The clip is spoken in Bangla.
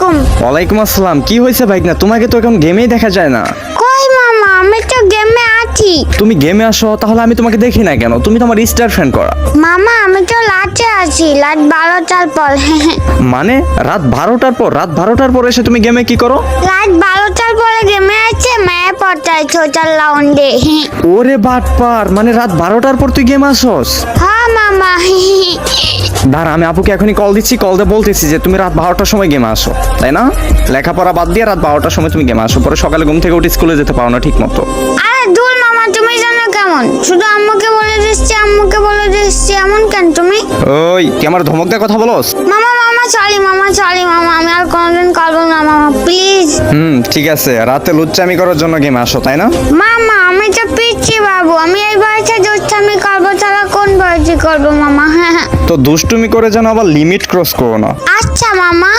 আলাইকুম। ওয়ালাইকুম আসসালাম। কি হয়েছে ভাইকনা? তোমাকে তো এখন গেমেই দেখা যায় না। কই মামা, আমি তো গেমে আছি। তুমি গেমে আসো, তাহলে আমি তোমাকে দেখি না কেন? তুমি তো আমার স্টার ফ্রেন্ড করা। মামা আমি তো লাটে আছি, রাত 12টার পর। মানে রাত 12টার পর? রাত 12টার পর এসে তুমি গেমে কি করো? রাত 12টার পরে গেমে আছে, মেয়ে পড়তায় ছোটার লাউন্ডে। ওরে বাটপার, মানে রাত 12টার পর তুই গেম আসোস? হ্যাঁ মামা। দাঁড়া, আমি আপুকে এখনই কল দিচ্ছি, কল দিয়ে বলতেছি যে তুমি রাত 12টার সময় গেমে আসো, তাই না? লেখাপড়া বাদ দিয়ে রাত 12টার সময় তুমি গেমে আসো, পরে সকালে ঘুম থেকে উঠে স্কুলে যেতে পারো না ঠিক মতো। আরে দূর মামা, তুমি জানো কেমন? শুধু আম্মুকে বলে দিচ্ছি, আম্মুকে বলে দিচ্ছি, এমন কেন তুমি? ওই তুই আমার ধমক দিয়ে কথা বলোস? মামা মামা সরি মামা, সরি মামা, আমি আর কোনোদিন করবো না মামা, প্লিজ। ঠিক আছে, রাতে লুচ্চামি করার জন্য গেমে আসো, তাই না? মামা আমি তো পিচ্ছি বাবু, আমি এই বয়সে দুষ্টামি করবো, তাহলে কোন বয়সে করবো মামা? হ্যাঁ হ্যাঁ। তো দুষ্টুমি করে যেন আবার লিমিট ক্রস করো না। আচ্ছা মামা।